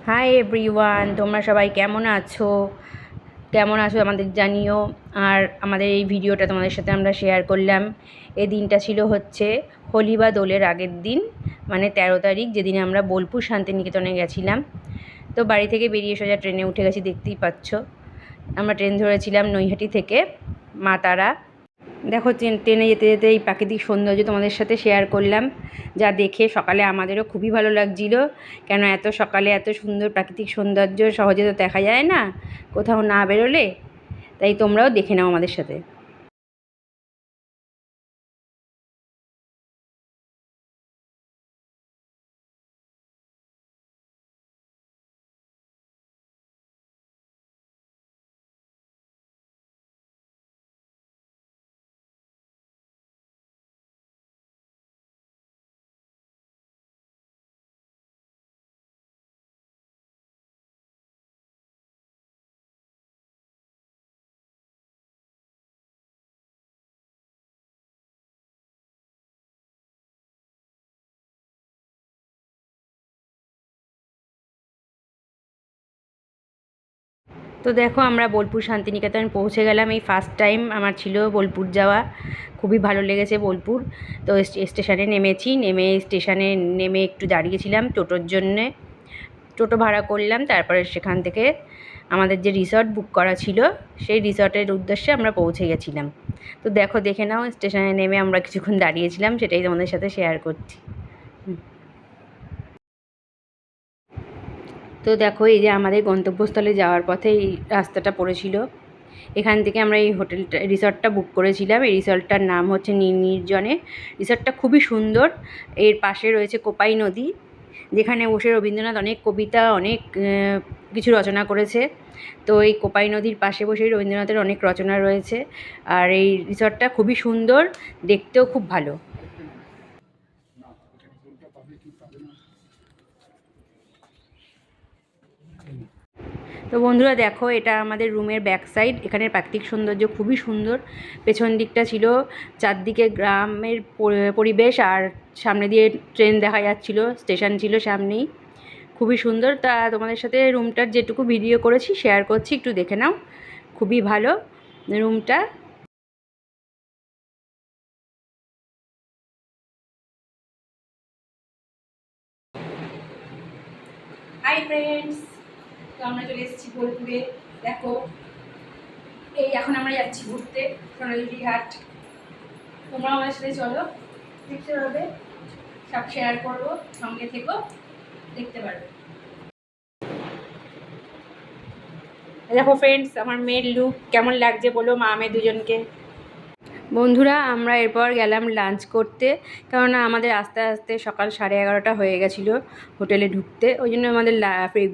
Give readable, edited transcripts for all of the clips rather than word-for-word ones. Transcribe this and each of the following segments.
Hi everyone, তোমরা সবাই কেমন আছো আমাদের জানিও। আর আমাদের এই ভিডিওটা তোমাদের সাথে আমরা শেয়ার করলাম। এই দিনটা ছিল হচ্ছে হোলি বা দোলের আগের দিন, মানে 13 তারিখ, যেদিনে আমরা বোলপুর শান্তিনিকেতনে গেছিলাম। তো বাড়ি থেকে বেরিয়ে সোজা ট্রেনে উঠে গেছি, দেখতেই পাচ্ছ। আমরা ট্রেন ধরেছিলাম নৈহাটি থেকে মা তারা। দেখো, ট্রেনে যেতে যেতে এই প্রাকৃতিক সৌন্দর্য তোমাদের সাথে শেয়ার করলাম, যা দেখে সকালে আমাদেরও খুবই ভালো লাগছিল। কেন এত সকালে এত সুন্দর প্রাকৃতিক সৌন্দর্য সহজে তো দেখা যায় না কোথাও না বেরোলে। তাই তোমরাও দেখে নাও আমাদের সাথে। তো দেখো, আমরা বোলপুর শান্তিনিকেতন পৌঁছে গেলাম। এই ফার্স্ট টাইম আমার ছিল বোলপুর যাওয়া, খুবই ভালো লেগেছে বোলপুর। তো স্টেশনে নেমেছি, স্টেশনে নেমে একটু দাঁড়িয়েছিলাম টোটোর জন্যে। টোটো ভাড়া করলাম, তারপরে সেখান থেকে আমাদের যে রিসর্ট বুক করা ছিল সেই রিসর্টের উদ্দেশ্যে আমরা পৌঁছে গেছিলাম। তো দেখো, দেখে নাও, স্টেশনে নেমে আমরা কিছুক্ষণ দাঁড়িয়েছিলাম, সেটাই তোমাদের সাথে শেয়ার করছি। তো দেখো, এই যে আমাদের গন্তব্যস্থলে যাওয়ার পথে এই রাস্তাটা পড়েছিল। এখান থেকে আমরা এই রিসর্টটা বুক করেছিলাম। এই রিসর্টটার নাম হচ্ছে নির্জনে। রিসর্টটা খুবই সুন্দর। এর পাশে রয়েছে কোপাই নদী, যেখানে বসে রবীন্দ্রনাথ অনেক কবিতা, অনেক কিছু রচনা করেছে। তো এই কোপাই নদীর পাশে বসেই রবীন্দ্রনাথের অনেক রচনা রয়েছে। আর এই রিসর্টটা খুবই সুন্দর, দেখতেও খুব ভালো। তো বন্ধুরা দেখো, এটা আমাদের রুমের ব্যাক সাইড। এখানের প্রাকৃতিক সৌন্দর্য খুবই সুন্দর। পেছন দিকটা ছিল চারদিকে গ্রামের পরিবেশ, আর সামনে দিয়ে ট্রেন দেখা যাচ্ছিল, স্টেশন ছিল সামনেই। খুবই সুন্দর। তা তোমাদের সাথে রুমটার যেটুকু ভিডিও করেছি শেয়ার করছি, একটু দেখে নাও। খুবই ভালো রুমটা। হাই ফ্রেন্ডস, তো আমরা চলে এসেছি বোলপুরে। দেখো, এই এখন আমরা যাচ্ছি ঘুরতে সোনাঝুরি ঘাট। তোমরা আমাদের সাথে চলো, দেখতে পারবে, সব শেয়ার করবো, সঙ্গে থেকো, দেখতে পারবে। দেখো ফ্রেন্ডস, আমার মেয়ের লুক কেমন লাগছে বলো মা মেয়ে দুজনকে। বন্ধুরা, আমরা এরপর গেলাম লাঞ্চ করতে, কেননা আমাদের আস্তে আস্তে সকাল 11:30 হয়ে গেছিলো হোটেলে ঢুকতে। ওই জন্য আমাদের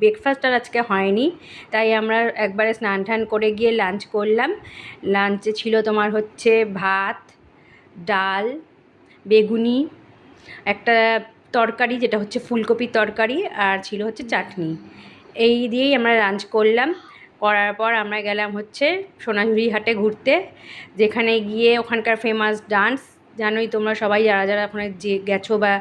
ব্রেকফাস্ট আর আজকে হয়নি। তাই আমরা একবারে স্নান টান করে গিয়ে লাঞ্চ করলাম। লাঞ্চে ছিল তোমার হচ্ছে ভাত, ডাল, বেগুনি, একটা তরকারি যেটা হচ্ছে ফুলকপির তরকারি, আর ছিল হচ্ছে চাটনি। এই দিয়েই আমরা লাঞ্চ করলাম। করার পর আমরা গেলাম হচ্ছে সোনাঝুরি হাটে ঘুরতে, যেখানে গিয়ে ওখানকার ফেমাস ডান্স, জানোই তোমরা সবাই, যারা যারা ওখানে যে গেছো বা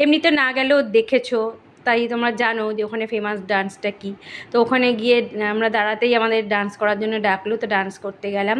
এমনিতে না গেলেও দেখেছো, তাই তোমরা জানো যে ওখানে ফেমাস ডান্সটা কী। তো ওখানে গিয়ে আমরা দাঁড়াতেই আমাদের ডান্স করার জন্য ডাকলো, তো ডান্স করতে গেলাম।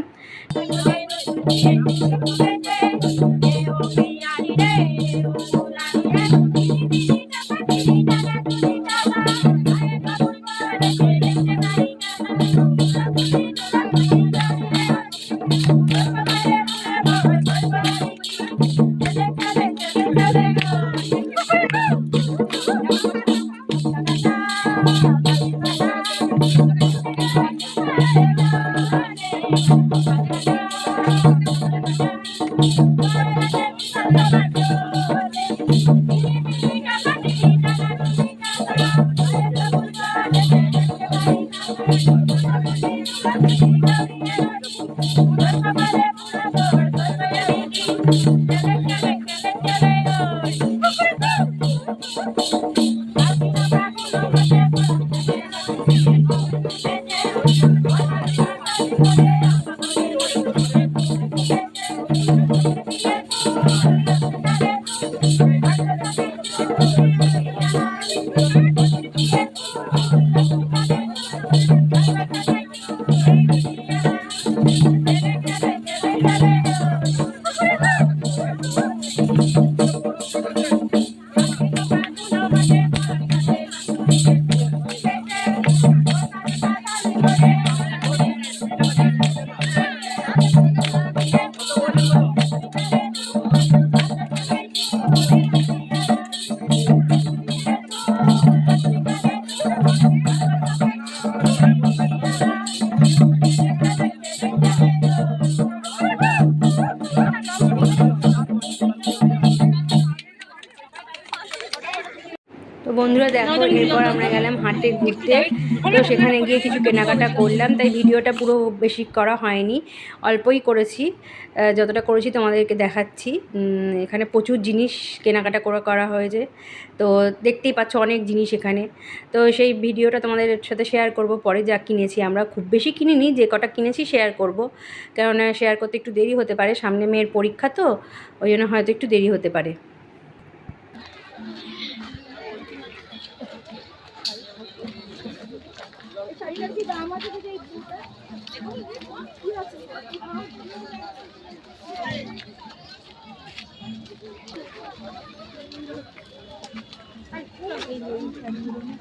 দেখো এরপর আমরা গেলাম হাটে ঘুরতে। তো সেখানে গিয়ে কিছু কেনাকাটা করলাম, তাই ভিডিওটা পুরো বেশি করা হয়নি, অল্পই করেছি। যতটা করেছি তোমাদেরকে দেখাচ্ছি। এখানে প্রচুর জিনিস কেনাকাটা করা হয়েছে, তো দেখতেই পাচ্ছ অনেক জিনিস এখানে। তো সেই ভিডিওটা তোমাদের সাথে শেয়ার করব পরে, যা কিনেছি আমরা। খুব বেশি কিনিনি, যে কটা কিনেছি শেয়ার করব, কেননা শেয়ার করতে একটু দেরি হতে পারে, সামনে মেয়ের পরীক্ষা, তো ওই জন্য হয়তো একটু দেরি হতে পারে।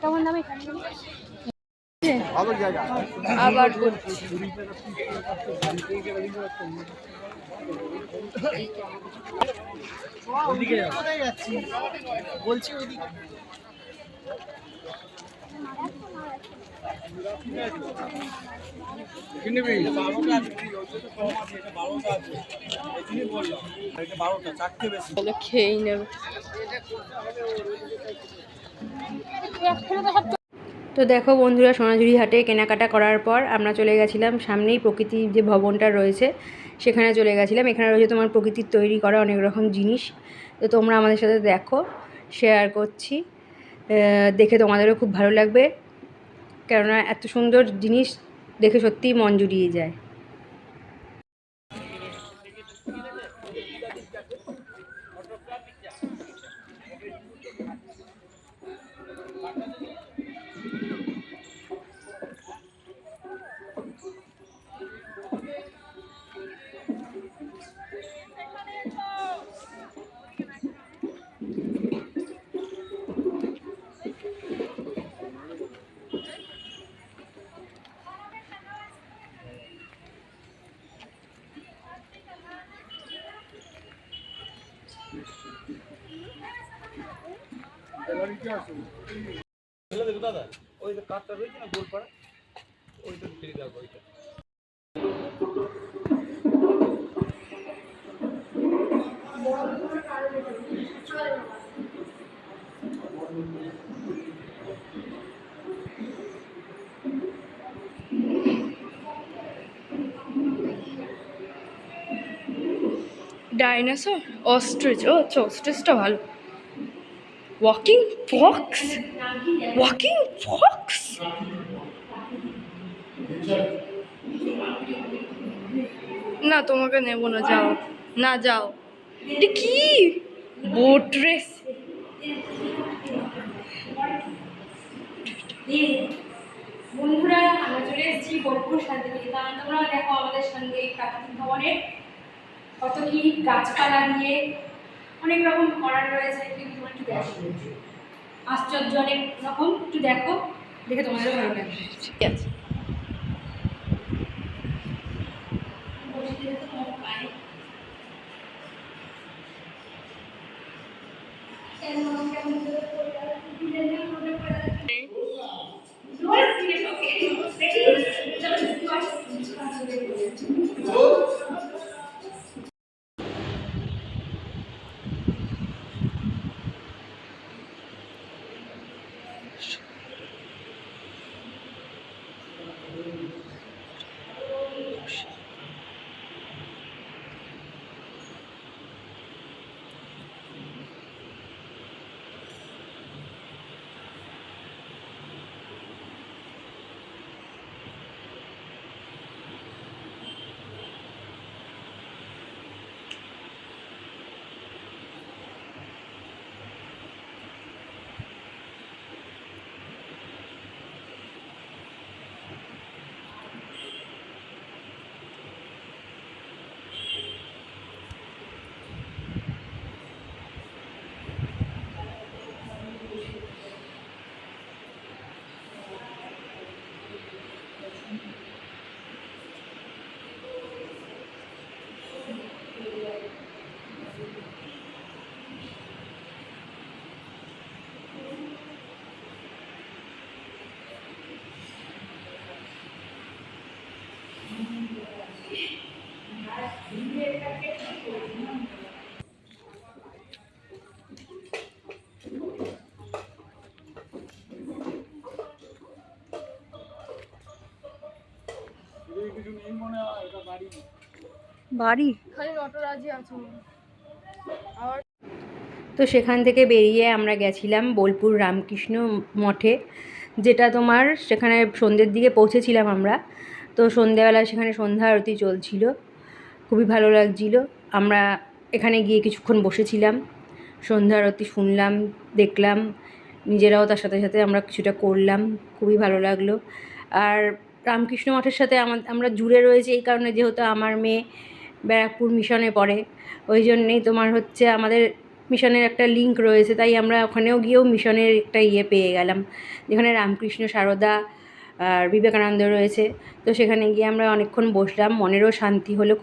কেমন দামে আবার বলছি খেয়েই নেবে। তো দেখো বন্ধুরা, সোনাঝুরি হাটে কেনাকাটা করার পর আমরা চলে গেছিলাম সামনেই প্রকৃতির যে ভবনটা রয়েছে সেখানে চলে গেছিলাম। এখানে রয়েছে তোমার প্রকৃতির তৈরি করা অনেক রকম জিনিস। তো তোমরা আমাদের সাথে দেখো, শেয়ার করছি, দেখে তোমাদেরও খুব ভালো লাগবে, কেননা এত সুন্দর জিনিস দেখে সত্যিই মন জুড়িয়ে যায়। দাদা ওই যে কাঠটা রয়েছে না গোল পাড়া, ওইটা ফিরে যাবো ওইটা। Dinosaur, ostrich. ও আচ্ছা, অস্ট্রিচটা ভালো। Walking Fox, walking Fox. না তোমাকে নেব না, যাও না, যাও। এটা কি বোট রেস? বন্ধুরা, আমরা চলে এসেছি বোলপুর শান্তিনিকেতন। তোমরা দেখো আমাদের সঙ্গে প্রাকৃতিক ভবনের কত কি গাছপালা দিয়ে অনেক রকম করার রয়েছে, কিন্তু তোমরা একটু দেখো, আশ্চর্য অনেক রকম। একটু দেখো, দেখে তোমাদেরও ভালো লাগবে। ঠিক আছে। বাড়ি খালি নটরাজি আছে আবার তো সেখান থেকে বেরিয়ে আমরা গেছিলাম বোলপুর রামকৃষ্ণ মঠে, যেটা তোমার সেখানে সন্ধ্যের দিকে পৌঁছেছিলাম আমরা। তো সন্ধ্যেবেলা সেখানে সন্ধ্যা আরতি চলছিল, খুবই ভালো লাগছিল। আমরা এখানে গিয়ে কিছুক্ষণ বসেছিলাম, সন্ধ্যা আরতি শুনলাম, দেখলাম, নিজেরাও তার সাথে সাথে আমরা কিছুটা করলাম, খুবই ভালো লাগলো। আর রামকৃষ্ণ মঠের সাথে আমরা জুড়ে রয়েছে এই কারণে, যেহেতু আমার মেয়ে ব্যারাকপুর মিশনে পড়ে, ওই জন্যেই তোমার হচ্ছে আমাদের মিশনের একটা লিঙ্ক রয়েছে, তাই আমরা ওখানেও গিয়েও মিশনের একটা পেয়ে গেলাম, যেখানে রামকৃষ্ণ, সারদা আর বিবেকানন্দ রয়েছে। তো সেখানে গিয়ে আমরা অনেকক্ষণ বসলাম, মনেরও শান্তি হলো,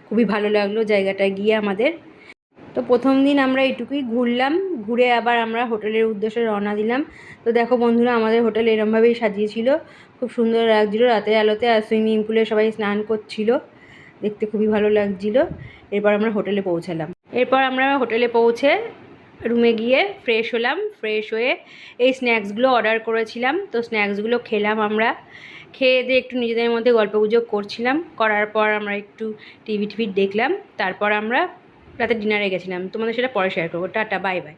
খুবই ভালো লাগলো জায়গাটায় গিয়ে আমাদের। তো প্রথম দিন আমরা এইটুকুই ঘুরলাম, ঘুরে আবার আমরা হোটেলের উদ্দেশ্যে রওনা দিলাম। তো দেখো বন্ধুরা, আমাদের হোটেল এরমভাবেই সাজিয়েছিল, খুব সুন্দর লাগছিলো রাতের আলোতে, আর সুইমিং পুলে সবাই স্নান করছিল, দেখতে খুবই ভালো লাগছিলো। এরপর আমরা হোটেলে পৌঁছালাম। এরপর আমরা হোটেলে পৌঁছে রুমে গিয়ে ফ্রেশ হলাম, ফ্রেশ হয়ে এই স্ন্যাক্সগুলো অর্ডার করেছিলাম, তো স্ন্যাক্সগুলো খেলাম আমরা। খেয়ে দিয়ে একটু নিজেদের মধ্যে গল্পগুজব করছিলাম, করার পর আমরা একটু টিভি দেখলাম, তারপর আমরা রাতে ডিনারে গেছিলাম। তোমাদের সেটা পরে শেয়ার করবো। Tata, bye bye.